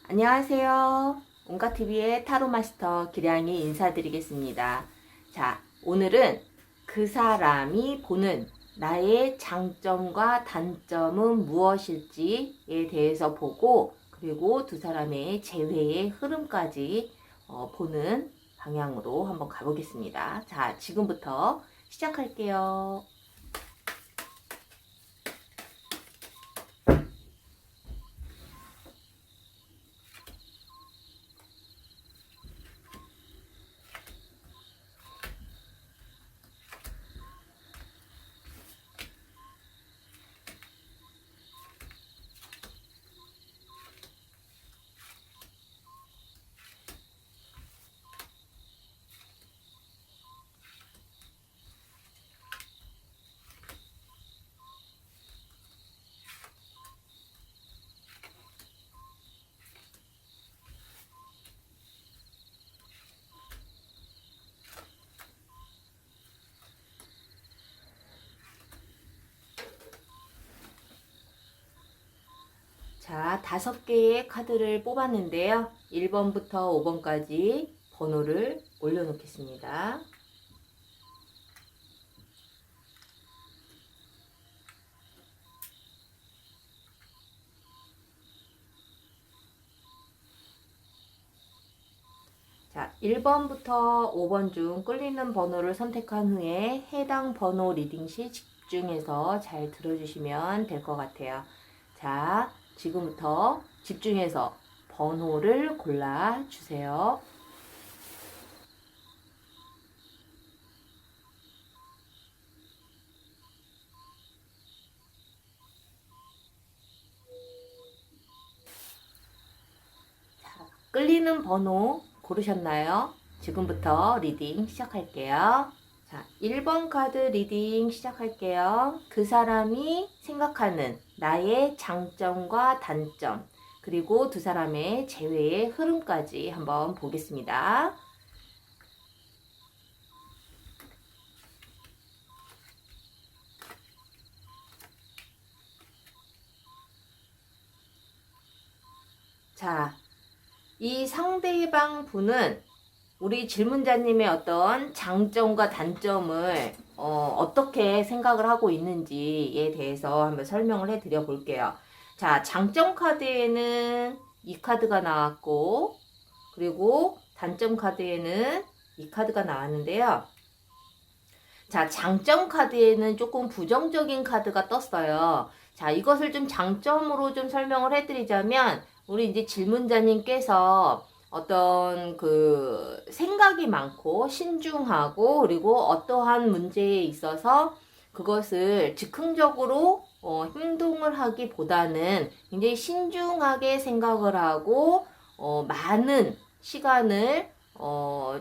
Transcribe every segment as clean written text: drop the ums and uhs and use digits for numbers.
안녕하세요. 온가TV의 타로마스터 기량이 인사드리겠습니다. 자, 오늘은 그 사람이 보는 나의 장점과 단점은 무엇일지에 대해서 보고, 그리고 두 사람의 재회의 흐름까지 보는 방향으로 한번 가보겠습니다. 자, 지금부터 시작할게요. 자, 5개의 카드를 뽑았는데요. 1번부터 5번까지 번호를 올려놓겠습니다. 자, 1번부터 5번 중 끌리는 번호를 선택한 후에 해당 번호 리딩 시 집중해서 잘 들어주시면 될 것 같아요. 자, 지금부터 집중해서 번호를 골라주세요. 자, 끌리는 번호 고르셨나요? 지금부터 리딩 시작할게요. 자, 1번 카드 리딩 시작할게요. 그 사람이 생각하는 나의 장점과 단점, 그리고 두 사람의 재회의 흐름까지 한번 보겠습니다. 자, 이 상대방 분은 우리 질문자님의 어떤 장점과 단점을 어떻게 생각을 하고 있는지에 대해서 한번 설명을 해드려 볼게요. 자, 장점 카드에는 이 카드가 나왔고, 그리고 단점 카드에는 이 카드가 나왔는데요. 자, 장점 카드에는 조금 부정적인 카드가 떴어요. 자, 이것을 좀 장점으로 좀 설명을 해드리자면, 우리 이제 질문자님께서 어떤 그 생각이 많고 신중하고, 그리고 어떠한 문제에 있어서 그것을 즉흥적으로 행동을 하기보다는 굉장히 신중하게 생각을 하고 많은 시간을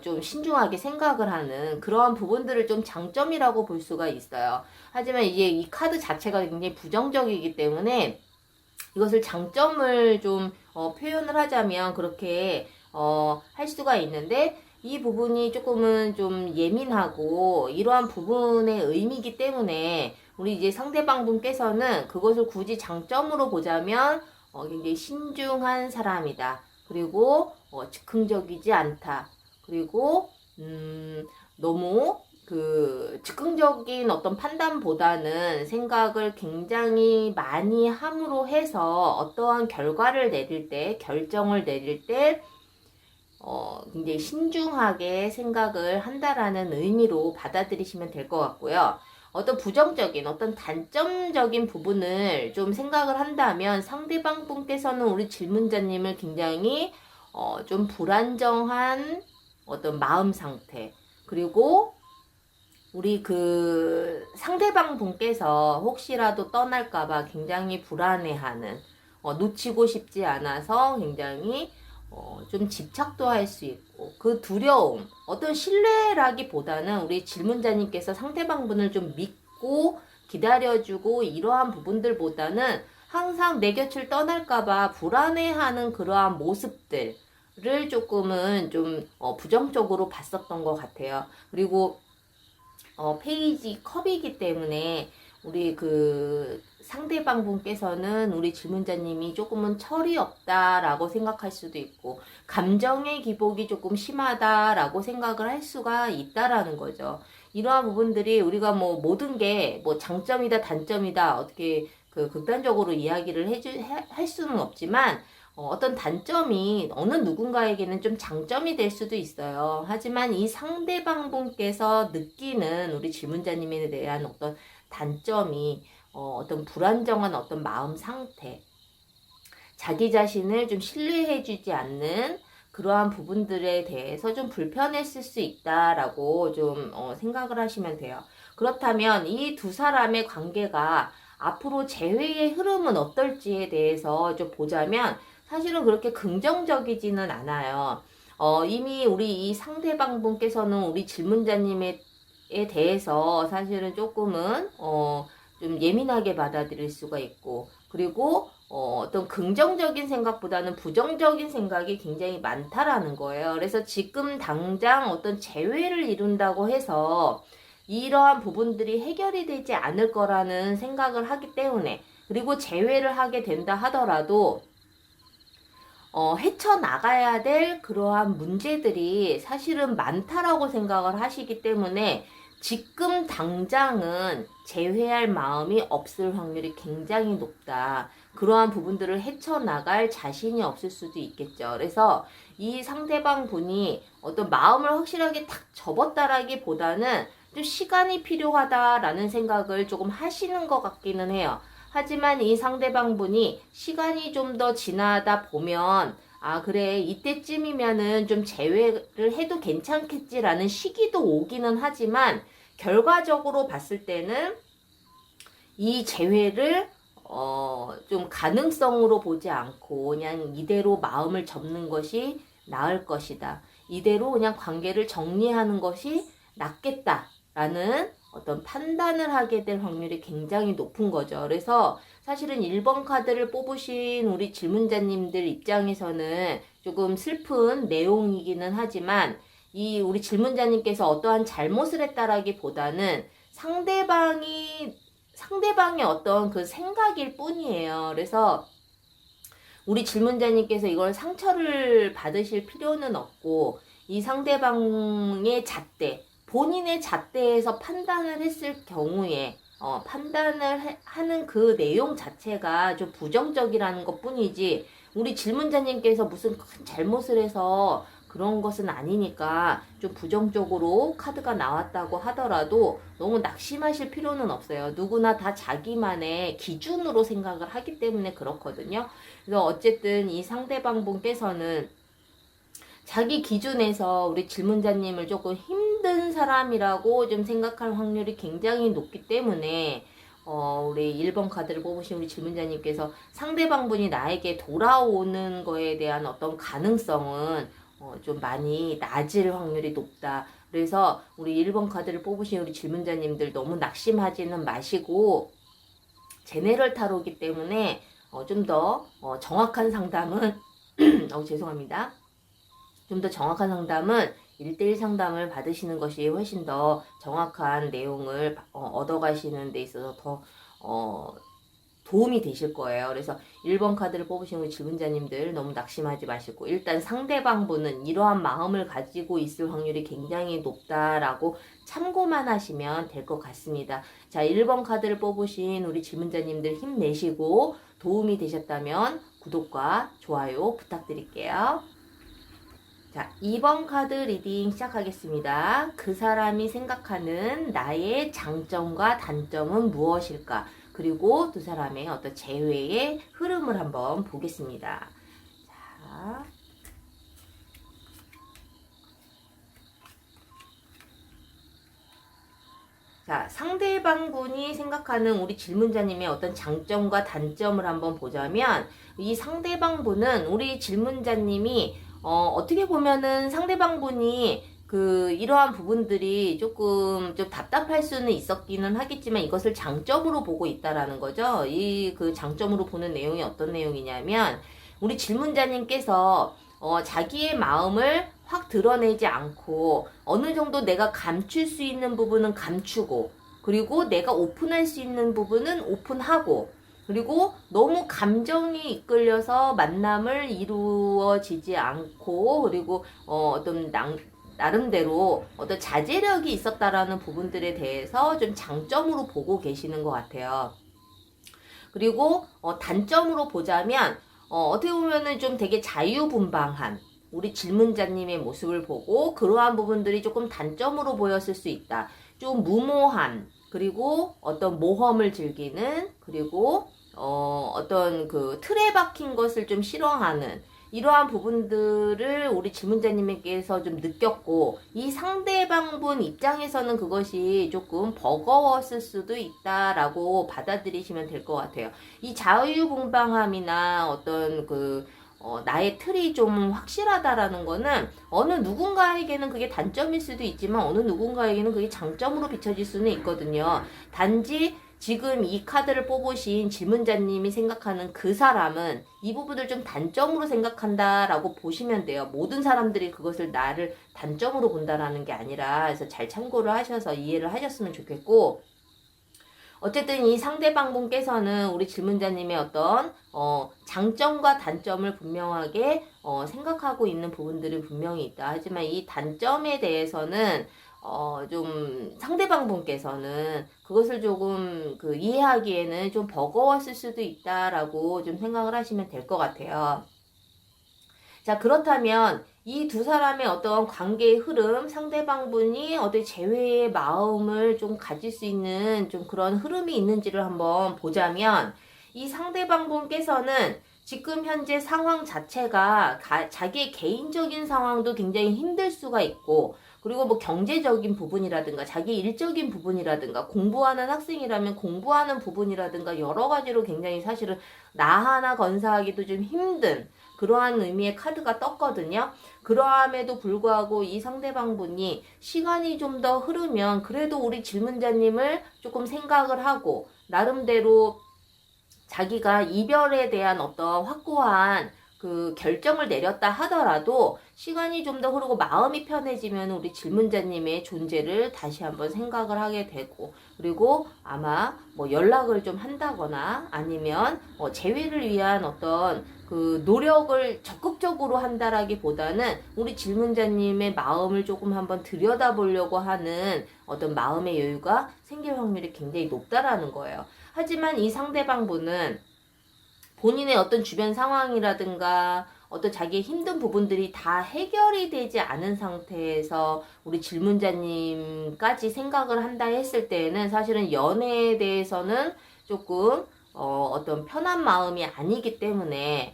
좀 신중하게 생각을 하는 그러한 부분들을 좀 장점이라고 볼 수가 있어요. 하지만 이제 이 카드 자체가 굉장히 부정적이기 때문에 이것을 장점을 좀 표현을 하자면 그렇게 할 수가 있는데, 이 부분이 조금은 좀 예민하고 이러한 부분의 의미이기 때문에 우리 이제 상대방 분께서는 그것을 굳이 장점으로 보자면 굉장히 신중한 사람이다. 그리고 즉흥적이지 않다. 그리고 너무 그 즉흥적인 어떤 판단보다는 생각을 굉장히 많이 함으로 해서 어떠한 결과를 내릴 때, 결정을 내릴 때 굉장히 신중하게 생각을 한다라는 의미로 받아들이시면 될 것 같고요. 어떤 부정적인, 어떤 단점적인 부분을 좀 생각을 한다면 상대방 분께서는 우리 질문자님을 굉장히 좀 불안정한 어떤 마음 상태, 그리고 우리 그 상대방 분께서 혹시라도 떠날까봐 굉장히 불안해하는, 놓치고 싶지 않아서 굉장히 좀 집착도 할 수 있고, 그 두려움, 어떤 신뢰라기보다는 우리 질문자님께서 상대방 분을 좀 믿고 기다려주고 이러한 부분들보다는 항상 내 곁을 떠날까봐 불안해하는 그러한 모습들을 조금은 좀 부정적으로 봤었던 것 같아요. 그리고 페이지 컵이기 때문에 우리 그 상대방 분께서는 우리 질문자님이 조금은 철이 없다라고 생각할 수도 있고, 감정의 기복이 조금 심하다라고 생각을 할 수가 있다라는 거죠. 이러한 부분들이 우리가 뭐 모든 게 뭐 장점이다 단점이다 어떻게 그 극단적으로 이야기를 할 수는 없지만, 어떤 단점이 어느 누군가에게는 좀 장점이 될 수도 있어요. 하지만 이 상대방 분께서 느끼는 우리 질문자님에 대한 어떤 단점이 어떤 불안정한 어떤 마음 상태, 자기 자신을 좀 신뢰해주지 않는 그러한 부분들에 대해서 좀 불편했을 수 있다라고 좀 생각을 하시면 돼요. 그렇다면 이 두 사람의 관계가 앞으로 재회의 흐름은 어떨지에 대해서 좀 보자면 사실은 그렇게 긍정적이지는 않아요. 이미 우리 이 상대방 분께서는 우리 질문자님에 대해서 사실은 조금은 좀 예민하게 받아들일 수가 있고, 그리고 어떤 긍정적인 생각보다는 부정적인 생각이 굉장히 많다라는 거예요. 그래서 지금 당장 어떤 재회를 이룬다고 해서 이러한 부분들이 해결이 되지 않을 거라는 생각을 하기 때문에, 그리고 재회를 하게 된다 하더라도 헤쳐나가야 될 그러한 문제들이 사실은 많다라고 생각을 하시기 때문에 지금 당장은 재회할 마음이 없을 확률이 굉장히 높다. 그러한 부분들을 헤쳐나갈 자신이 없을 수도 있겠죠. 그래서 이 상대방 분이 어떤 마음을 확실하게 탁 접었다라기보다는 좀 시간이 필요하다라는 생각을 조금 하시는 것 같기는 해요. 하지만 이 상대방 분이 시간이 좀 더 지나다 보면 그래 이때쯤이면은 좀 재회를 해도 괜찮겠지라는 시기도 오기는 하지만, 결과적으로 봤을 때는 이 재회를 좀 가능성으로 보지 않고 그냥 이대로 마음을 접는 것이 나을 것이다, 이대로 그냥 관계를 정리하는 것이 낫겠다라는 어떤 판단을 하게 될 확률이 굉장히 높은 거죠. 그래서 사실은 1번 카드를 뽑으신 우리 질문자님들 입장에서는 조금 슬픈 내용이기는 하지만, 이 우리 질문자님께서 어떠한 잘못을 했다라기보다는 상대방의 어떤 그 생각일 뿐이에요. 그래서 우리 질문자님께서 이걸 상처를 받으실 필요는 없고, 이 상대방의 잣대, 본인의 잣대에서 판단을 했을 경우에 판단을 하는 그 내용 자체가 좀 부정적이라는 것 뿐이지, 우리 질문자님께서 무슨 큰 잘못을 해서 그런 것은 아니니까 좀 부정적으로 카드가 나왔다고 하더라도 너무 낙심하실 필요는 없어요. 누구나 다 자기만의 기준으로 생각을 하기 때문에 그렇거든요. 그래서 어쨌든 이 상대방 분께서는 자기 기준에서 우리 질문자님을 조금 힘든 사람이라고 좀 생각할 확률이 굉장히 높기 때문에 우리 1번 카드를 뽑으신 우리 질문자님께서 상대방 분이 나에게 돌아오는 거에 대한 어떤 가능성은 좀 많이 낮을 확률이 높다. 그래서 우리 1번 카드를 뽑으신 우리 질문자님들 너무 낙심하지는 마시고, 제네럴 타로이기 때문에 좀 더 정확한 상담은 죄송합니다. 좀 더 정확한 상담은 1대1 상담을 받으시는 것이 훨씬 더 정확한 내용을 얻어가시는 데 있어서 더 도움이 되실 거예요. 그래서 1번 카드를 뽑으신 우리 질문자님들 너무 낙심하지 마시고, 일단 상대방 분은 이러한 마음을 가지고 있을 확률이 굉장히 높다라고 참고만 하시면 될 것 같습니다. 자, 1번 카드를 뽑으신 우리 질문자님들 힘내시고 도움이 되셨다면 구독과 좋아요 부탁드릴게요. 자, 2번 카드 리딩 시작하겠습니다. 그 사람이 생각하는 나의 장점과 단점은 무엇일까? 그리고 두 사람의 어떤 재회의 흐름을 한번 보겠습니다. 자, 상대방 분이 생각하는 우리 질문자님의 어떤 장점과 단점을 한번 보자면, 이 상대방 분은 우리 질문자님이 어떻게 보면은 상대방 분이 이러한 부분들이 조금 좀 답답할 수는 있었기는 하겠지만 이것을 장점으로 보고 있다라는 거죠. 이 장점으로 보는 내용이 어떤 내용이냐면, 우리 질문자님께서 자기의 마음을 확 드러내지 않고 어느 정도 내가 감출 수 있는 부분은 감추고, 그리고 내가 오픈할 수 있는 부분은 오픈하고, 그리고 너무 감정이 이끌려서 만남을 이루어지지 않고, 그리고 어떤 나름대로 어떤 자제력이 있었다라는 부분들에 대해서 좀 장점으로 보고 계시는 것 같아요. 그리고 단점으로 보자면 어떻게 보면은 좀 되게 자유분방한 우리 질문자님의 모습을 보고 그러한 부분들이 조금 단점으로 보였을 수 있다. 좀 무모한, 그리고 어떤 모험을 즐기는, 그리고 어떤 그 틀에 박힌 것을 좀 싫어하는 이러한 부분들을 우리 질문자님에게서 좀 느꼈고, 이 상대방분 입장에서는 그것이 조금 버거웠을 수도 있다라고 받아들이시면 될 것 같아요. 이 자유분방함이나 어떤 나의 틀이 좀 확실하다라는 거는 어느 누군가에게는 그게 단점일 수도 있지만 어느 누군가에게는 그게 장점으로 비춰질 수는 있거든요. 단지 지금 이 카드를 뽑으신 질문자님이 생각하는 그 사람은 이 부분을 좀 단점으로 생각한다라고 보시면 돼요. 모든 사람들이 그것을 나를 단점으로 본다라는 게 아니라, 그래서 잘 참고를 하셔서 이해를 하셨으면 좋겠고, 어쨌든 이 상대방 분께서는 우리 질문자님의 어떤 장점과 단점을 분명하게 생각하고 있는 부분들이 분명히 있다. 하지만 이 단점에 대해서는 좀 상대방 분께서는 그것을 조금 이해하기에는 좀 버거웠을 수도 있다라고 좀 생각을 하시면 될 것 같아요. 자, 그렇다면 이 두 사람의 어떤 관계의 흐름, 상대방 분이 어떤 재회의 마음을 좀 가질 수 있는 좀 그런 흐름이 있는지를 한번 보자면, 이 상대방 분께서는 지금 현재 상황 자체가 자기의 개인적인 상황도 굉장히 힘들 수가 있고, 그리고 뭐 경제적인 부분이라든가 자기 일적인 부분이라든가 공부하는 학생이라면 공부하는 부분이라든가 여러 가지로 굉장히 사실은 나 하나 건사하기도 좀 힘든 그러한 의미의 카드가 떴거든요. 그러함에도 불구하고 이 상대방 분이 시간이 좀 더 흐르면 그래도 우리 질문자님을 조금 생각을 하고 나름대로 자기가 이별에 대한 어떤 확고한 그 결정을 내렸다 하더라도 시간이 좀 더 흐르고 마음이 편해지면 우리 질문자님의 존재를 다시 한번 생각을 하게 되고, 그리고 아마 뭐 연락을 좀 한다거나 아니면 재회를 위한 어떤 그 노력을 적극적으로 한다라기보다는 우리 질문자님의 마음을 조금 한번 들여다보려고 하는 어떤 마음의 여유가 생길 확률이 굉장히 높다라는 거예요. 하지만 이 상대방 분은 본인의 어떤 주변 상황이라든가 어떤 자기의 힘든 부분들이 다 해결이 되지 않은 상태에서 우리 질문자님까지 생각을 한다 했을 때에는 사실은 연애에 대해서는 조금 어떤 편한 마음이 아니기 때문에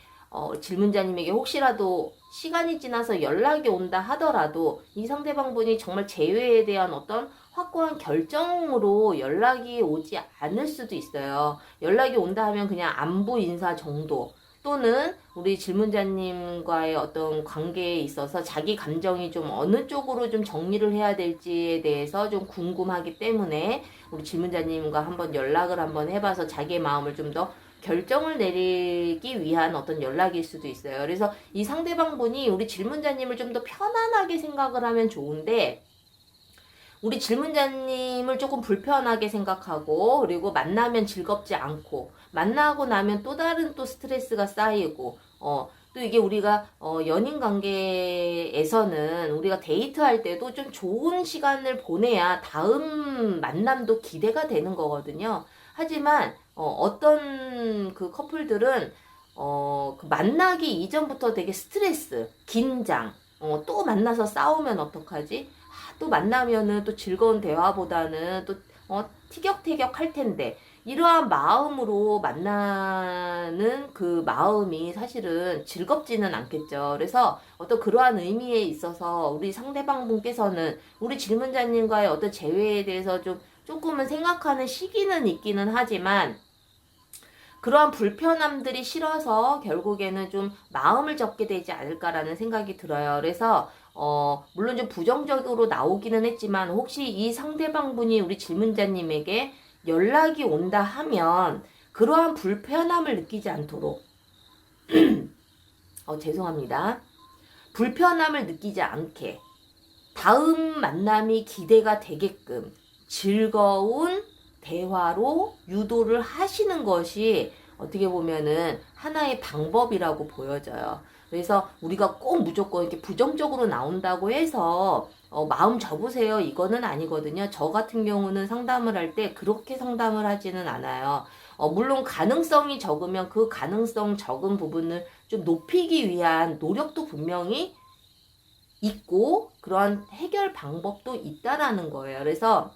질문자님에게 혹시라도 시간이 지나서 연락이 온다 하더라도 이 상대방 분이 정말 재회에 대한 어떤 확고한 결정으로 연락이 오지 않을 수도 있어요. 연락이 온다 하면 그냥 안부 인사 정도, 또는 우리 질문자님과의 어떤 관계에 있어서 자기 감정이 좀 어느 쪽으로 좀 정리를 해야 될지에 대해서 좀 궁금하기 때문에 우리 질문자님과 한번 연락을 한번 해봐서 자기의 마음을 좀 더 결정을 내리기 위한 어떤 연락일 수도 있어요. 그래서 이 상대방 분이 우리 질문자님을 좀 더 편안하게 생각을 하면 좋은데, 우리 질문자님을 조금 불편하게 생각하고, 그리고 만나면 즐겁지 않고, 만나고 나면 또 다른 또 스트레스가 쌓이고, 또 이게 우리가 연인 관계에서는 우리가 데이트할 때도 좀 좋은 시간을 보내야 다음 만남도 기대가 되는 거거든요. 하지만 어떤 그 커플들은 그 만나기 이전부터 되게 스트레스, 긴장, 또 만나서 싸우면 어떡하지? 또 만나면은 또 즐거운 대화보다는 또 티격태격 할 텐데, 이러한 마음으로 만나는 그 마음이 사실은 즐겁지는 않겠죠. 그래서 어떤 그러한 의미에 있어서 우리 상대방 분께서는 우리 질문자님과의 어떤 재회에 대해서 조금은 생각하는 시기는 있기는 하지만, 그러한 불편함들이 싫어서 결국에는 좀 마음을 접게 되지 않을까라는 생각이 들어요. 그래서 물론 좀 부정적으로 나오기는 했지만, 혹시 이 상대방 분이 우리 질문자님에게 연락이 온다 하면 그러한 불편함을 느끼지 않도록 죄송합니다. 불편함을 느끼지 않게 다음 만남이 기대가 되게끔 즐거운 대화로 유도를 하시는 것이 어떻게 보면은 하나의 방법이라고 보여져요. 그래서 우리가 꼭 무조건 이렇게 부정적으로 나온다고 해서 마음 접으세요 이거는 아니거든요. 저 같은 경우는 상담을 할 때 그렇게 상담을 하지는 않아요. 물론 가능성이 적으면 그 가능성 적은 부분을 좀 높이기 위한 노력도 분명히 있고 그러한 해결 방법도 있다라는 거예요. 그래서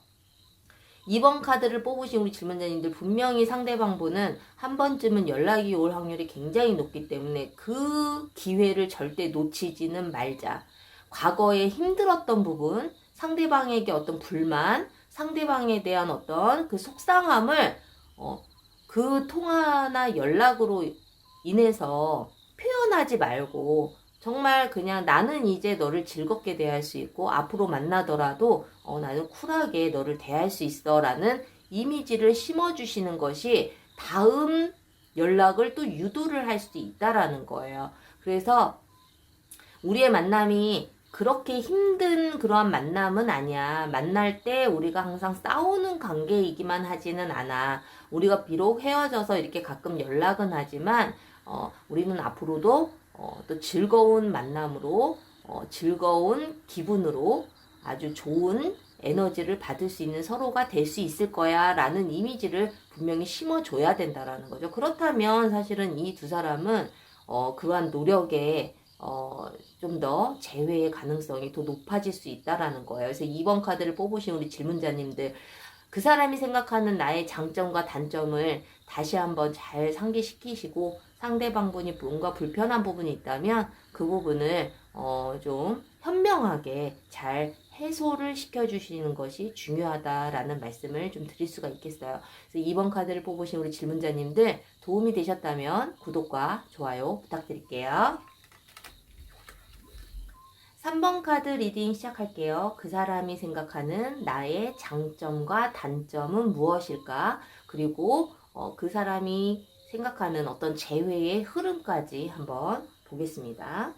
이번 카드를 뽑으신 우리 질문자님들 분명히 상대방분은 한 번쯤은 연락이 올 확률이 굉장히 높기 때문에 그 기회를 절대 놓치지는 말자. 과거에 힘들었던 부분, 상대방에게 어떤 불만, 상대방에 대한 어떤 그 속상함을 그 통화나 연락으로 인해서 표현하지 말고 정말 그냥 나는 이제 너를 즐겁게 대할 수 있고 앞으로 만나더라도 나는 쿨하게 너를 대할 수 있어 라는 이미지를 심어주시는 것이 다음 연락을 또 유도를 할 수 있다라는 거예요. 그래서 우리의 만남이 그렇게 힘든 그러한 만남은 아니야. 만날 때 우리가 항상 싸우는 관계이기만 하지는 않아. 우리가 비록 헤어져서 이렇게 가끔 연락은 하지만 우리는 앞으로도 또 즐거운 만남으로 즐거운 기분으로 아주 좋은 에너지를 받을 수 있는 서로가 될 수 있을 거야 라는 이미지를 분명히 심어줘야 된다라는 거죠. 그렇다면 사실은 이 두 사람은 그러한 노력에 좀 더 재회의 가능성이 더 높아질 수 있다라는 거예요. 그래서 2번 카드를 뽑으신 우리 질문자님들 그 사람이 생각하는 나의 장점과 단점을 다시 한번 잘 상기시키시고 상대방분이 뭔가 불편한 부분이 있다면 그 부분을 좀 현명하게 잘 해소를 시켜주시는 것이 중요하다라는 말씀을 좀 드릴 수가 있겠어요. 그래서 2번 카드를 뽑으신 우리 질문자님들 도움이 되셨다면 구독과 좋아요 부탁드릴게요. 3번 카드 리딩 시작할게요. 그 사람이 생각하는 나의 장점과 단점은 무엇일까? 그리고 그 사람이 생각하는 어떤 재회의 흐름까지 한번 보겠습니다.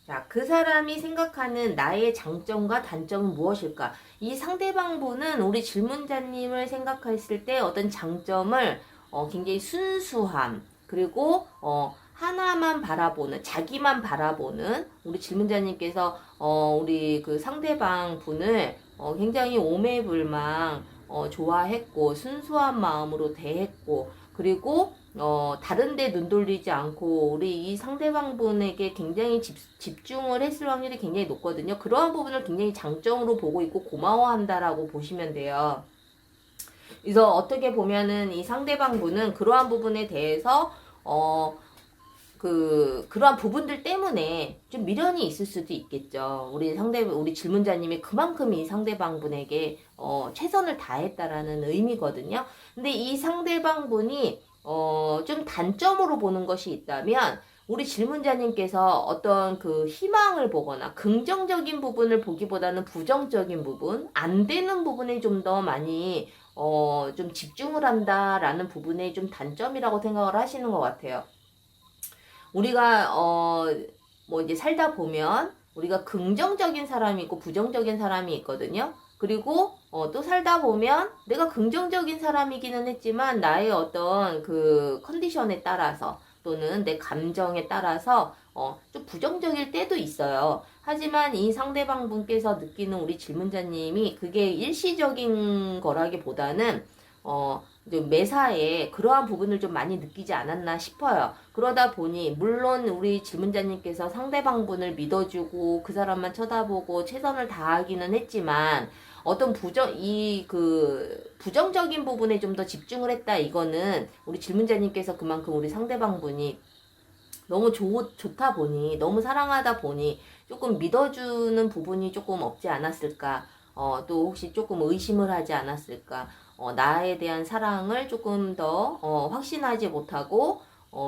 자, 그 사람이 생각하는 나의 장점과 단점은 무엇일까? 이 상대방분은 우리 질문자님을 생각했을 때 어떤 장점을 굉장히 순수함, 그리고 하나만 바라보는, 자기만 바라보는 우리 질문자님께서 우리 그 상대방 분을 굉장히 오매불망 좋아했고 순수한 마음으로 대했고 그리고 다른 데 눈 돌리지 않고 우리 이 상대방 분에게 굉장히 집중을 했을 확률이 굉장히 높거든요. 그러한 부분을 굉장히 장점으로 보고 있고 고마워한다라고 보시면 돼요. 그래서 어떻게 보면은 이 상대방 분은 그러한 부분에 대해서 그러한 부분들 때문에 좀 미련이 있을 수도 있겠죠. 우리 질문자님이 그만큼 이 상대방 분에게 최선을 다했다라는 의미거든요. 근데 이 상대방 분이 좀 단점으로 보는 것이 있다면 우리 질문자님께서 어떤 그 희망을 보거나 긍정적인 부분을 보기보다는 부정적인 부분, 안 되는 부분에 좀 더 많이 좀 집중을 한다라는 부분에 좀 단점이라고 생각을 하시는 것 같아요. 우리가 뭐 이제 살다 보면 우리가 긍정적인 사람이 있고 부정적인 사람이 있거든요. 그리고 또 살다 보면 내가 긍정적인 사람이기는 했지만 나의 어떤 그 컨디션에 따라서 또는 내 감정에 따라서 좀 부정적일 때도 있어요. 하지만 이 상대방 분께서 느끼는 우리 질문자님이 그게 일시적인 거라기보다는 매사에 그러한 부분을 좀 많이 느끼지 않았나 싶어요. 그러다 보니 물론 우리 질문자님께서 상대방 분을 믿어주고 그 사람만 쳐다보고 최선을 다하기는 했지만 어떤 부정적인 부분에 좀 더 집중을 했다. 이거는 우리 질문자님께서 그만큼 우리 상대방 분이 너무 좋다 보니 너무 사랑하다 보니 조금 믿어주는 부분이 조금 없지 않았을까. 또 혹시 조금 의심을 하지 않았을까. 나에 대한 사랑을 조금 더 확신하지 못하고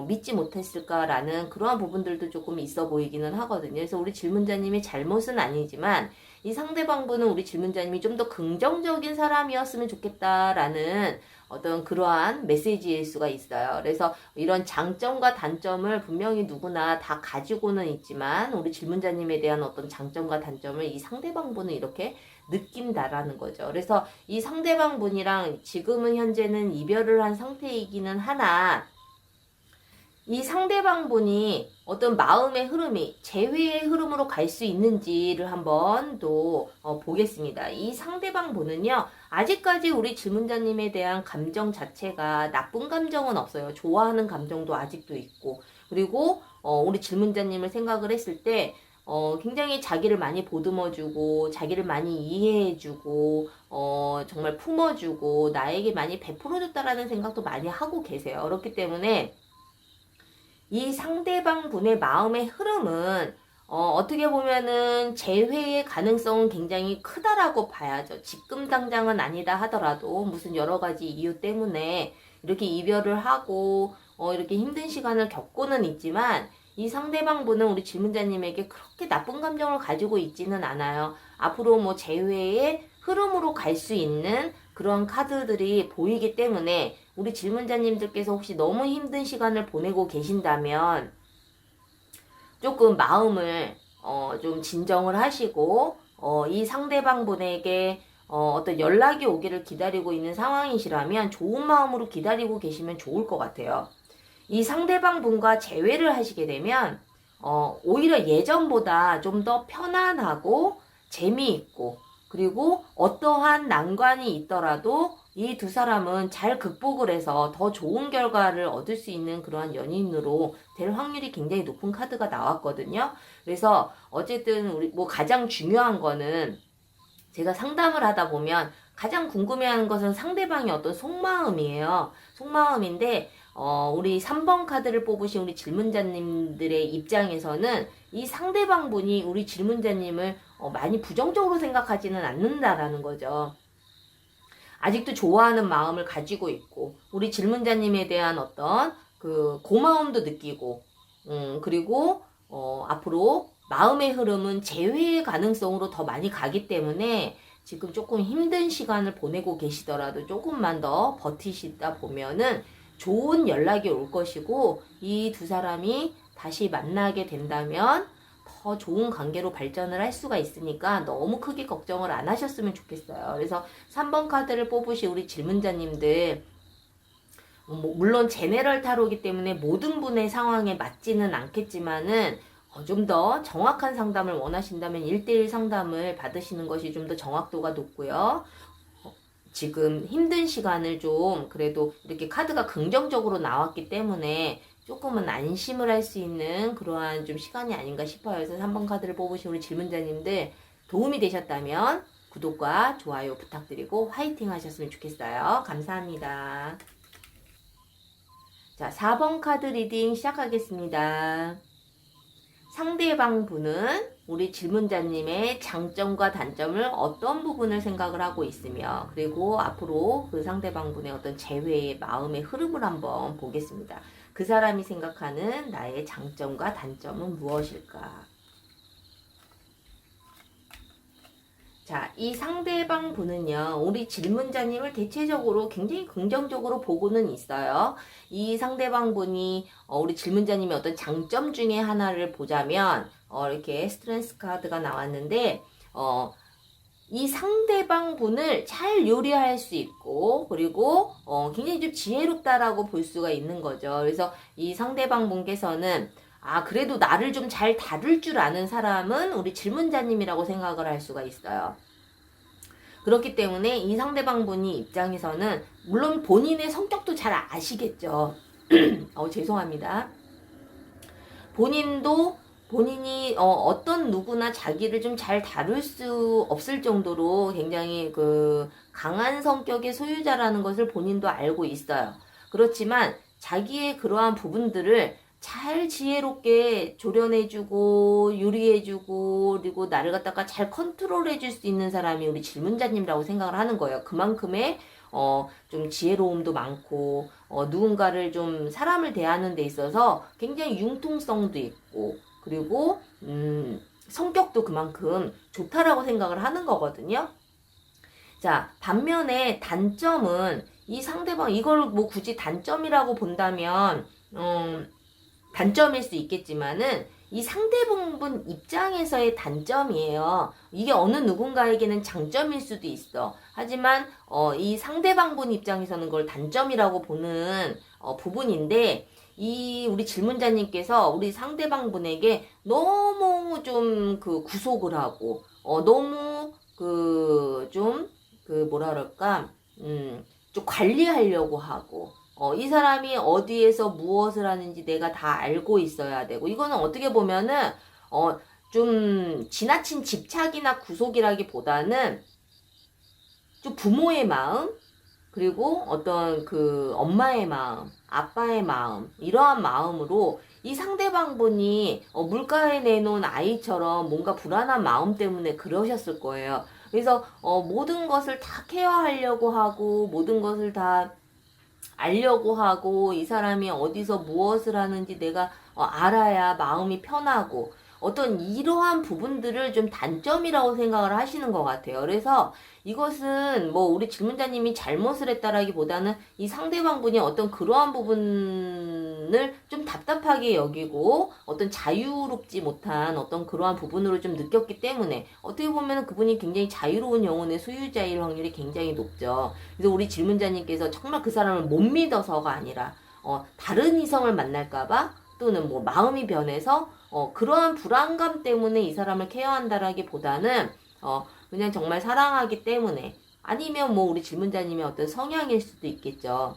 믿지 못했을까라는 그러한 부분들도 조금 있어 보이기는 하거든요. 그래서 우리 질문자님의 잘못은 아니지만 이 상대방분은 우리 질문자님이 좀 더 긍정적인 사람이었으면 좋겠다라는 어떤 그러한 메시지일 수가 있어요. 그래서 이런 장점과 단점을 분명히 누구나 다 가지고는 있지만 우리 질문자님에 대한 어떤 장점과 단점을 이 상대방분은 이렇게 느낀다라는 거죠. 그래서 이 상대방분이랑 지금은 현재는 이별을 한 상태이기는 하나 이 상대방분이 어떤 마음의 흐름이 재회의 흐름으로 갈 수 있는지를 한번 또 보겠습니다. 이 상대방분은요. 아직까지 우리 질문자님에 대한 감정 자체가 나쁜 감정은 없어요. 좋아하는 감정도 아직도 있고 그리고 우리 질문자님을 생각을 했을 때 굉장히 자기를 많이 보듬어주고 자기를 많이 이해해주고 정말 품어주고 나에게 많이 베풀어줬다라는 생각도 많이 하고 계세요. 그렇기 때문에 이 상대방 분의 마음의 흐름은 어떻게 보면은 재회의 가능성은 굉장히 크다라고 봐야죠. 지금 당장은 아니다 하더라도 무슨 여러 가지 이유 때문에 이렇게 이별을 하고 이렇게 힘든 시간을 겪고는 있지만 이 상대방 분은 우리 질문자님에게 그렇게 나쁜 감정을 가지고 있지는 않아요. 앞으로 뭐 재회의 흐름으로 갈 수 있는 그런 카드들이 보이기 때문에 우리 질문자님들께서 혹시 너무 힘든 시간을 보내고 계신다면 조금 마음을 좀 진정을 하시고 이 상대방 분에게 어떤 연락이 오기를 기다리고 있는 상황이시라면 좋은 마음으로 기다리고 계시면 좋을 것 같아요. 이 상대방 분과 재회를 하시게 되면 오히려 예전보다 좀 더 편안하고 재미있고 그리고 어떠한 난관이 있더라도 이 두 사람은 잘 극복을 해서 더 좋은 결과를 얻을 수 있는 그러한 연인으로 될 확률이 굉장히 높은 카드가 나왔거든요. 그래서 어쨌든 우리 뭐 가장 중요한 거는 제가 상담을 하다 보면 가장 궁금해하는 것은 상대방의 어떤 속마음이에요. 속마음인데 우리 3번 카드를 뽑으신 우리 질문자님들의 입장에서는 이 상대방 분이 우리 질문자님을 많이 부정적으로 생각하지는 않는다라는 거죠. 아직도 좋아하는 마음을 가지고 있고 우리 질문자님에 대한 어떤 그 고마움도 느끼고 그리고 앞으로 마음의 흐름은 재회의 가능성으로 더 많이 가기 때문에 지금 조금 힘든 시간을 보내고 계시더라도 조금만 더 버티시다 보면은 좋은 연락이 올 것이고 이 두 사람이 다시 만나게 된다면 더 좋은 관계로 발전을 할 수가 있으니까 너무 크게 걱정을 안 하셨으면 좋겠어요. 그래서 3번 카드를 뽑으신 우리 질문자님들 물론 제네럴 타로이기 때문에 모든 분의 상황에 맞지는 않겠지만은 좀 더 정확한 상담을 원하신다면 1대1 상담을 받으시는 것이 좀 더 정확도가 높고요. 지금 힘든 시간을 좀 그래도 이렇게 카드가 긍정적으로 나왔기 때문에 조금은 안심을 할 수 있는 그러한 좀 시간이 아닌가 싶어요. 그래서 3번 카드를 뽑으신 우리 질문자님들 도움이 되셨다면 구독과 좋아요 부탁드리고 화이팅 하셨으면 좋겠어요. 감사합니다. 자, 4번 카드 리딩 시작하겠습니다. 상대방 분은 우리 질문자님의 장점과 단점을 어떤 부분을 생각을 하고 있으며 그리고 앞으로 그 상대방 분의 어떤 재회의 마음의 흐름을 한번 보겠습니다. 그 사람이 생각하는 나의 장점과 단점은 무엇일까? 자, 이 상대방 분은요, 우리 질문자님을 대체적으로 굉장히 긍정적으로 보고는 있어요. 이 상대방 분이 우리 질문자님의 어떤 장점 중에 하나를 보자면 이렇게 스트렝스 카드가 나왔는데 이 상대방 분을 잘 요리할 수 있고 그리고 굉장히 좀 지혜롭다라고 볼 수가 있는 거죠. 그래서 이 상대방 분께서는 그래도 나를 좀 잘 다룰 줄 아는 사람은 우리 질문자님이라고 생각을 할 수가 있어요. 그렇기 때문에 이 상대방 분이 입장에서는 물론 본인의 성격도 잘 아시겠죠. 죄송합니다. 본인이 어떤 누구나 자기를 좀 잘 다룰 수 없을 정도로 굉장히 그 강한 성격의 소유자라는 것을 본인도 알고 있어요. 그렇지만 자기의 그러한 부분들을 잘 지혜롭게 조련해주고 요리해주고 그리고 나를 갖다가 잘 컨트롤해줄 수 있는 사람이 우리 질문자님이라고 생각을 하는 거예요. 그만큼의 좀 지혜로움도 많고 누군가를 좀 사람을 대하는 데 있어서 굉장히 융통성도 있고 그리고 성격도 그만큼 좋다라고 생각을 하는 거거든요. 자, 반면에 단점은 이 상대방, 이걸 뭐 굳이 단점이라고 본다면, 단점일 수 있겠지만은, 이 상대방 입장에서의 단점이에요. 이게 어느 누군가에게는 장점일 수도 있어. 하지만, 이 상대방분 입장에서는 그걸 단점이라고 보는, 부분인데, 우리 질문자님께서 우리 상대방분에게 너무 좀 구속을 하고, 너무 뭐라 그럴까, 좀 관리하려고 하고, 이 사람이 어디에서 무엇을 하는지 내가 다 알고 있어야 되고, 이거는 어떻게 보면은, 좀 지나친 집착이나 구속이라기보다는 좀 부모의 마음, 그리고 어떤 엄마의 마음, 아빠의 마음, 이러한 마음으로 이 상대방분이 물가에 내놓은 아이처럼 뭔가 불안한 마음 때문에 그러셨을 거예요. 그래서 모든 것을 다 케어하려고 하고 모든 것을 다 알려고 하고 이 사람이 어디서 무엇을 하는지 내가 알아야 마음이 편하고 어떤 이러한 부분들을 좀 단점이라고 생각을 하시는 것 같아요. 그래서 이것은 뭐 우리 질문자님이 잘못을 했다라기보다는 이 상대방분이 어떤 그러한 부분을 좀 답답하게 여기고 어떤 자유롭지 못한 어떤 그러한 부분으로 좀 느꼈기 때문에 어떻게 보면 그분이 굉장히 자유로운 영혼의 소유자일 확률이 굉장히 높죠. 그래서 우리 질문자님께서 정말 그 사람을 못 믿어서가 아니라 다른 이성을 만날까봐 또는 뭐 마음이 변해서 그러한 불안감 때문에 이 사람을 케어한다라기보다는 그냥 정말 사랑하기 때문에 아니면 뭐 우리 질문자님의 어떤 성향일 수도 있겠죠.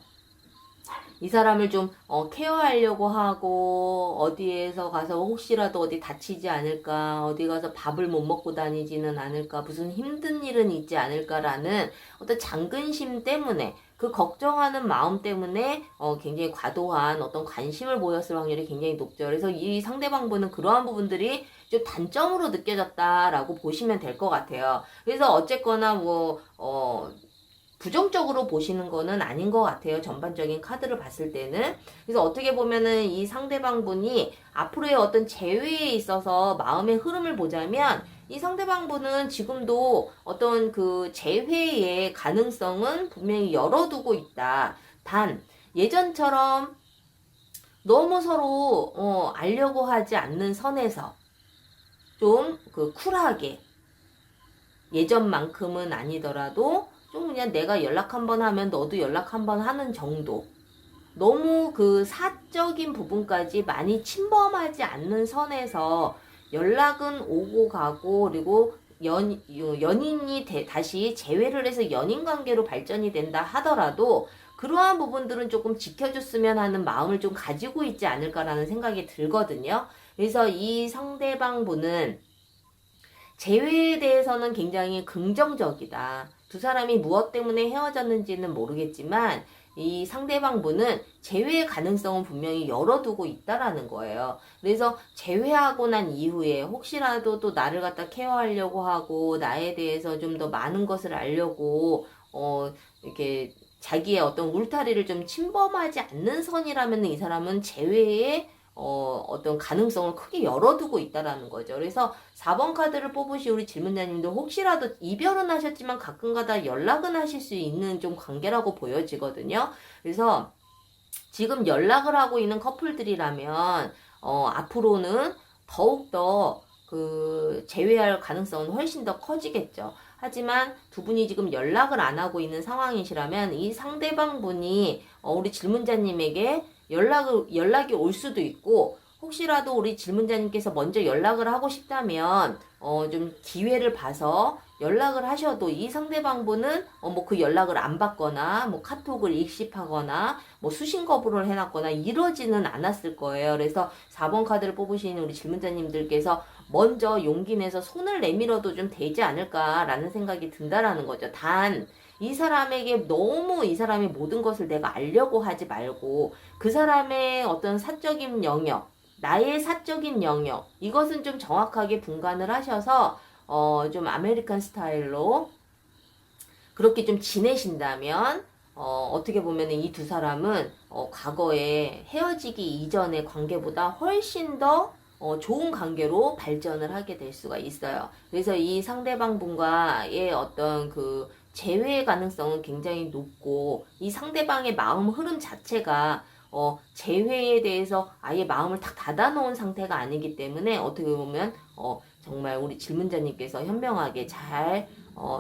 이 사람을 좀 케어하려고 하고 어디에서 가서 혹시라도 어디 다치지 않을까, 어디 가서 밥을 못 먹고 다니지는 않을까, 무슨 힘든 일은 있지 않을까라는 어떤 장근심 때문에 그 걱정하는 마음 때문에 굉장히 과도한 어떤 관심을 보였을 확률이 굉장히 높죠. 그래서 이 상대방분은 그러한 부분들이 좀 단점으로 느껴졌다라고 보시면 될 것 같아요. 그래서 어쨌거나 부정적으로 보시는 거는 아닌 것 같아요. 전반적인 카드를 봤을 때는. 그래서 어떻게 보면은 이 상대방 분이 앞으로의 어떤 재회에 있어서 마음의 흐름을 보자면 이 상대방 분은 지금도 어떤 재회의 가능성은 분명히 열어두고 있다. 단, 예전처럼 너무 서로 알려고 하지 않는 선에서 좀 쿨하게 예전만큼은 아니더라도 좀 그냥 내가 연락 한번 하면 너도 연락 한번 하는 정도. 너무 사적인 부분까지 많이 침범하지 않는 선에서 연락은 오고 가고 그리고 연인이 다시 재회를 해서 연인 관계로 발전이 된다 하더라도 그러한 부분들은 조금 지켜줬으면 하는 마음을 좀 가지고 있지 않을까라는 생각이 들거든요. 그래서 이 상대방 분은 재회에 대해서는 굉장히 긍정적이다. 두 사람이 무엇 때문에 헤어졌는지는 모르겠지만 이 상대방 분은 재회의 가능성은 분명히 열어두고 있다라는 거예요. 그래서 재회하고 난 이후에 혹시라도 또 나를 갖다 케어하려고 하고 나에 대해서 좀 더 많은 것을 알려고 이렇게 자기의 어떤 울타리를 좀 침범하지 않는 선이라면 이 사람은 재회에 어떤 가능성을 크게 열어두고 있다라는 거죠. 그래서 4번 카드를 뽑으신 우리 질문자님도 혹시라도 이별은 하셨지만 가끔가다 연락은 하실 수 있는 좀 관계라고 보여지거든요. 그래서 지금 연락을 하고 있는 커플들이라면 앞으로는 더욱더 재회할 가능성은 훨씬 더 커지겠죠. 하지만 두 분이 지금 연락을 안 하고 있는 상황이시라면 이 상대방 분이 우리 질문자님에게 연락이 올 수도 있고 혹시라도 우리 질문자님께서 먼저 연락을 하고 싶다면 좀 기회를 봐서 연락을 하셔도 이 상대방 분은 그 연락을 안 받거나 카톡을 일십하거나 수신 거부를 해놨거나 이러지는 않았을 거예요. 그래서 4번 카드를 뽑으신 우리 질문자님들께서 먼저 용기 내서 손을 내밀어도 좀 되지 않을까라는 생각이 든다라는 거죠. 단 이 사람에게 너무 이 사람의 모든 것을 내가 알려고 하지 말고 그 사람의 어떤 사적인 영역, 나의 사적인 영역, 이것은 좀 정확하게 분간을 하셔서 좀 아메리칸 스타일로 그렇게 좀 지내신다면 어떻게 보면 이 두 사람은 과거에 헤어지기 이전의 관계보다 훨씬 더 좋은 관계로 발전을 하게 될 수가 있어요. 그래서 이 상대방 분과의 어떤 재회의 가능성은 굉장히 높고 이 상대방의 마음 흐름 자체가 재회에 대해서 아예 마음을 탁 닫아놓은 상태가 아니기 때문에 어떻게 보면 정말 우리 질문자님께서 현명하게 잘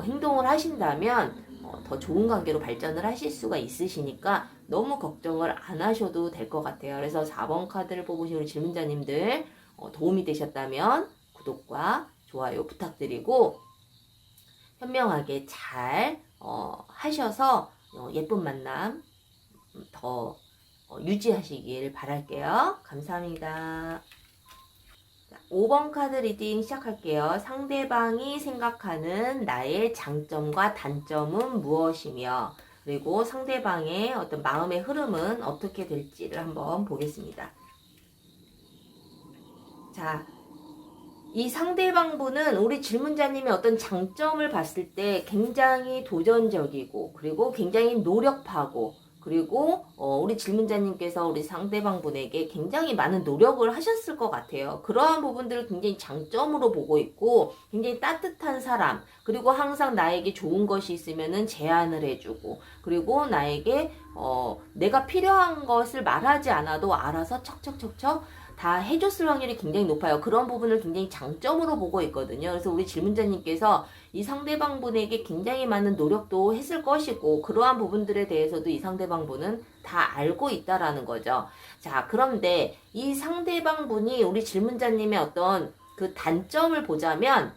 행동을 하신다면 더 좋은 관계로 발전을 하실 수가 있으시니까 너무 걱정을 안 하셔도 될 것 같아요. 그래서 4번 카드를 뽑으신 우리 질문자님들 도움이 되셨다면 구독과 좋아요 부탁드리고 현명하게 잘 하셔서 예쁜 만남 더 유지하시길 바랄게요. 감사합니다. 5번 카드 리딩 시작할게요. 상대방이 생각하는 나의 장점과 단점은 무엇이며 그리고 상대방의 어떤 마음의 흐름은 어떻게 될지를 한번 보겠습니다. 자, 이 상대방분은 우리 질문자님의 어떤 장점을 봤을 때 굉장히 도전적이고 그리고 굉장히 노력하고 그리고 우리 질문자님께서 우리 상대방분에게 굉장히 많은 노력을 하셨을 것 같아요. 그러한 부분들을 굉장히 장점으로 보고 있고 굉장히 따뜻한 사람 그리고 항상 나에게 좋은 것이 있으면은 제안을 해주고 그리고 나에게 내가 필요한 것을 말하지 않아도 알아서 척척척척 다 해줬을 확률이 굉장히 높아요. 그런 부분을 굉장히 장점으로 보고 있거든요. 그래서 우리 질문자님께서 이 상대방분에게 굉장히 많은 노력도 했을 것이고 그러한 부분들에 대해서도 이 상대방분은 다 알고 있다라는 거죠. 자, 그런데 이 상대방분이 우리 질문자님의 어떤 그 단점을 보자면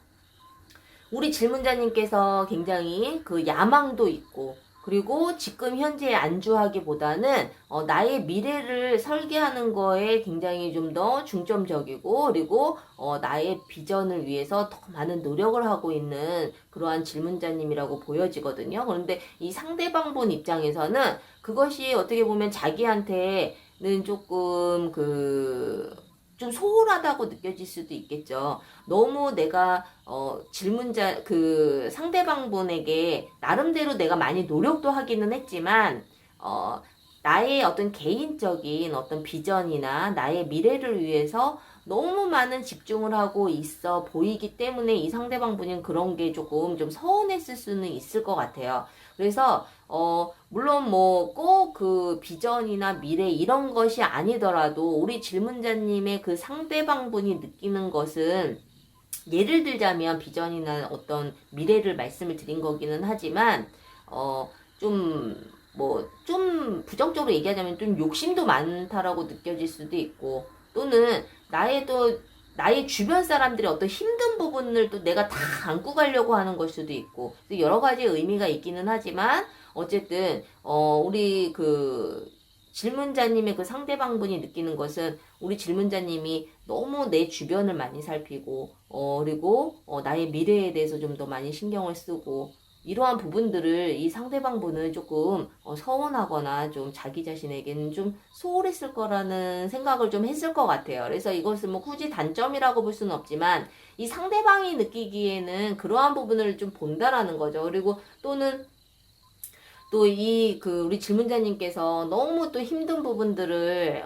우리 질문자님께서 굉장히 그 야망도 있고 그리고 지금 현재에 안주하기보다는 나의 미래를 설계하는 거에 굉장히 좀 더 중점적이고 그리고 나의 비전을 위해서 더 많은 노력을 하고 있는 그러한 질문자님이라고 보여지거든요. 그런데 이 상대방분 입장에서는 그것이 어떻게 보면 자기한테는 조금 좀 소홀하다고 느껴질 수도 있겠죠. 너무 내가 질문자 상대방분에게 나름대로 내가 많이 노력도 하기는 했지만 나의 어떤 개인적인 어떤 비전이나 나의 미래를 위해서 너무 많은 집중을 하고 있어 보이기 때문에 이 상대방분은 그런 게 조금 좀 서운했을 수는 있을 것 같아요. 그래서 물론 뭐 꼭 그 비전이나 미래 이런 것이 아니더라도 우리 질문자님의 그 상대방분이 느끼는 것은 예를 들자면 비전이나 어떤 미래를 말씀을 드린 거기는 하지만 좀 부정적으로 얘기하자면 좀 욕심도 많다라고 느껴질 수도 있고 또는 나의 주변 사람들의 어떤 힘든 부분을 또 내가 다 안고 가려고 하는 걸 수도 있고 여러 가지 의미가 있기는 하지만 어쨌든 우리 질문자님의 그 상대방분이 느끼는 것은 우리 질문자님이 너무 내 주변을 많이 살피고 그리고 나의 미래에 대해서 좀 더 많이 신경을 쓰고 이러한 부분들을 이 상대방분은 조금 서운하거나 좀 자기 자신에게는 좀 소홀했을 거라는 생각을 좀 했을 것 같아요. 그래서 이것을 뭐 굳이 단점이라고 볼 수는 없지만 이 상대방이 느끼기에는 그러한 부분을 좀 본다라는 거죠. 그리고 또는 또 우리 질문자님께서 너무 또 힘든 부분들을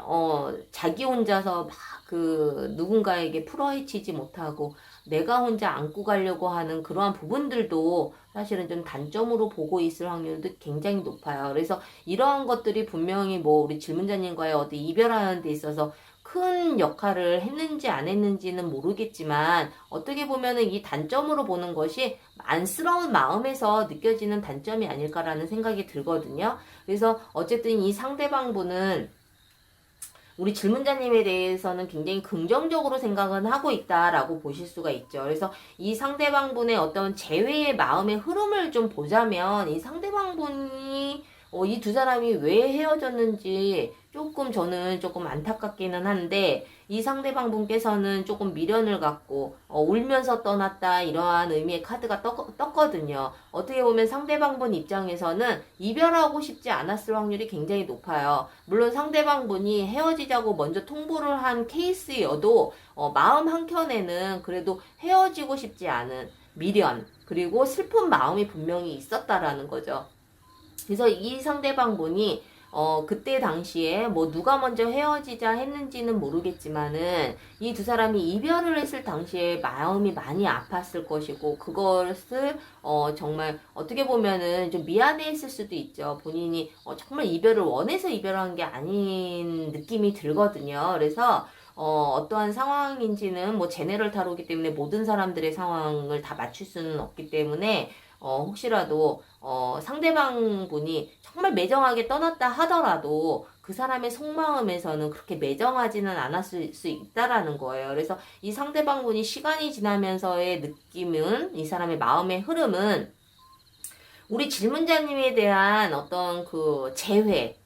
자기 혼자서 막 누군가에게 풀어헤치지 못하고 내가 혼자 안고 가려고 하는 그러한 부분들도 사실은 좀 단점으로 보고 있을 확률도 굉장히 높아요. 그래서 이러한 것들이 분명히 뭐 우리 질문자님과의 어디 이별하는 데 있어서 큰 역할을 했는지 안 했는지는 모르겠지만 어떻게 보면은 이 단점으로 보는 것이 안쓰러운 마음에서 느껴지는 단점이 아닐까라는 생각이 들거든요. 그래서 어쨌든 이 상대방분은 우리 질문자님에 대해서는 굉장히 긍정적으로 생각은 하고 있다라고 보실 수가 있죠. 그래서 이 상대방분의 어떤 재회의 마음의 흐름을 좀 보자면 이 상대방분이 이 두 사람이 왜 헤어졌는지 저는 조금 안타깝기는 한데 이 상대방분께서는 조금 미련을 갖고 울면서 떠났다 이러한 의미의 카드가 떴거든요. 어떻게 보면 상대방분 입장에서는 이별하고 싶지 않았을 확률이 굉장히 높아요. 물론 상대방분이 헤어지자고 먼저 통보를 한 케이스여도 마음 한켠에는 그래도 헤어지고 싶지 않은 미련 그리고 슬픈 마음이 분명히 있었다라는 거죠. 그래서 이 상대방분이 그때 당시에 뭐 누가 먼저 헤어지자 했는지는 모르겠지만은 이 두 사람이 이별을 했을 당시에 마음이 많이 아팠을 것이고 그것을 정말 어떻게 보면은 좀 미안해했을 수도 있죠. 본인이 정말 이별을 원해서 이별한 게 아닌 느낌이 들거든요. 그래서 어떠한 상황인지는 뭐 제네럴 타로기 때문에 모든 사람들의 상황을 다 맞출 수는 없기 때문에 혹시라도 상대방 분이 정말 매정하게 떠났다 하더라도 그 사람의 속마음에서는 그렇게 매정하지는 않았을 수 있다라는 거예요. 그래서 이 상대방 분이 시간이 지나면서의 느낌은, 이 사람의 마음의 흐름은 우리 질문자님에 대한 어떤 그 재회,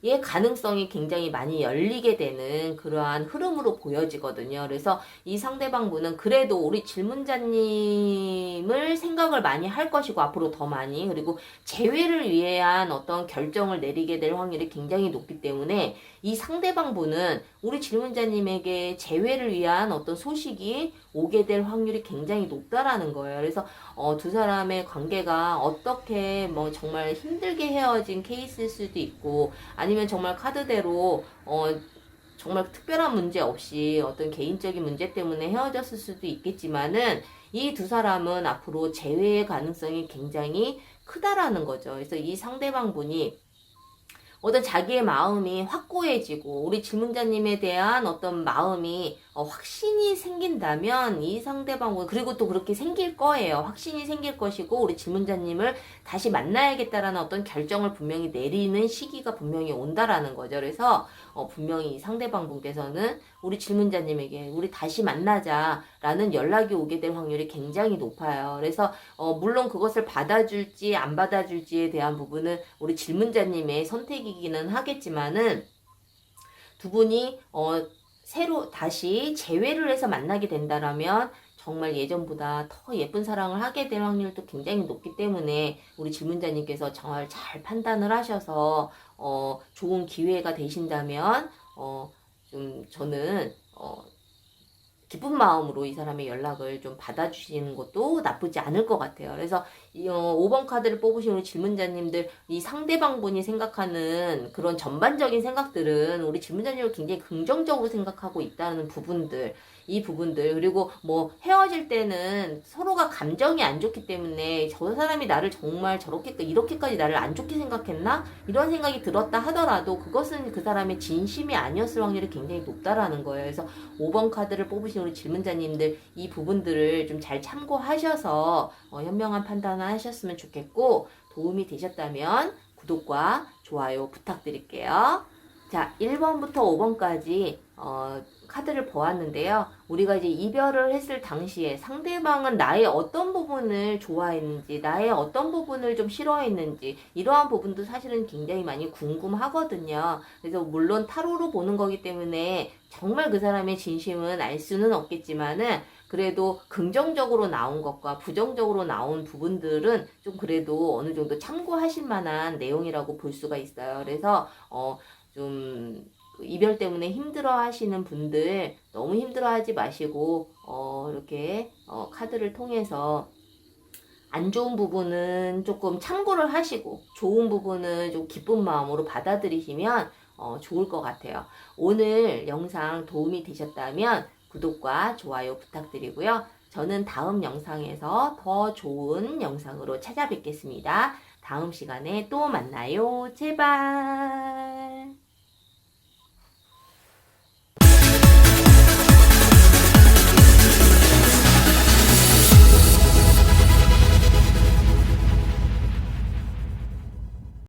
의 가능성이 굉장히 많이 열리게 되는 그러한 흐름으로 보여지거든요. 그래서 이 상대방 분은 그래도 우리 질문자님을 생각을 많이 할 것이고 앞으로 더 많이, 그리고 재회를 위한 어떤 결정을 내리게 될 확률이 굉장히 높기 때문에 이 상대방 분은 우리 질문자님에게 재회를 위한 어떤 소식이 오게 될 확률이 굉장히 높다라는 거예요. 그래서 두 사람의 관계가 어떻게 뭐 정말 힘들게 헤어진 케이스일 수도 있고, 아니면 정말 카드대로 정말 특별한 문제 없이 어떤 개인적인 문제 때문에 헤어졌을 수도 있겠지만은 이 두 사람은 앞으로 재회의 가능성이 굉장히 크다라는 거죠. 그래서 이 상대방 분이 어떤 자기의 마음이 확고해지고 우리 질문자님에 대한 어떤 마음이 확신이 생긴다면 이 상대방은, 그리고 또 그렇게 생길 거예요. 확신이 생길 것이고 우리 질문자님을 다시 만나야겠다라는 어떤 결정을 분명히 내리는 시기가 분명히 온다라는 거죠. 그래서 분명히 이 상대방 분께서는 우리 질문자님에게 우리 다시 만나자라는 연락이 오게 될 확률이 굉장히 높아요. 그래서 물론 그것을 받아줄지 안 받아줄지에 대한 부분은 우리 질문자님의 선택이기는 하겠지만은 두 분이 새로 다시 재회를 해서 만나게 된다라면 정말 예전보다 더 예쁜 사랑을 하게 될 확률도 굉장히 높기 때문에 우리 질문자님께서 정말 잘 판단을 하셔서 좋은 기회가 되신다면 좀 저는 기쁜 마음으로 이 사람의 연락을 좀 받아주시는 것도 나쁘지 않을 것 같아요. 그래서 5번 카드를 뽑으신 우리 질문자님들, 이 상대방 분이 생각하는 그런 전반적인 생각들은 우리 질문자님을 굉장히 긍정적으로 생각하고 있다는 부분들, 이 부분들, 그리고 뭐 헤어질 때는 서로가 감정이 안 좋기 때문에 저 사람이 나를 정말 이렇게까지 나를 안 좋게 생각했나? 이런 생각이 들었다 하더라도 그것은 그 사람의 진심이 아니었을 확률이 굉장히 높다라는 거예요. 그래서 5번 카드를 뽑으신 우리 질문자님들, 이 부분들을 좀 잘 참고하셔서 현명한 판단을 하셨으면 좋겠고, 도움이 되셨다면 구독과 좋아요 부탁드릴게요. 자, 1번부터 5번까지 카드를 보았는데요. 우리가 이제 이별을 했을 당시에 상대방은 나의 어떤 부분을 좋아했는지, 나의 어떤 부분을 좀 싫어했는지, 이러한 부분도 사실은 굉장히 많이 궁금하거든요. 그래서 물론 타로로 보는 거기 때문에 정말 그 사람의 진심은 알 수는 없겠지만은 그래도 긍정적으로 나온 것과 부정적으로 나온 부분들은 좀 그래도 어느 정도 참고하실 만한 내용이라고 볼 수가 있어요. 그래서 좀 이별 때문에 힘들어 하시는 분들 너무 힘들어 하지 마시고 이렇게 카드를 통해서 안 좋은 부분은 조금 참고를 하시고 좋은 부분은 좀 기쁜 마음으로 받아들이시면 좋을 것 같아요. 오늘 영상 도움이 되셨다면 구독과 좋아요 부탁드리고요. 저는 다음 영상에서 더 좋은 영상으로 찾아뵙겠습니다. 다음 시간에 또 만나요. 제발.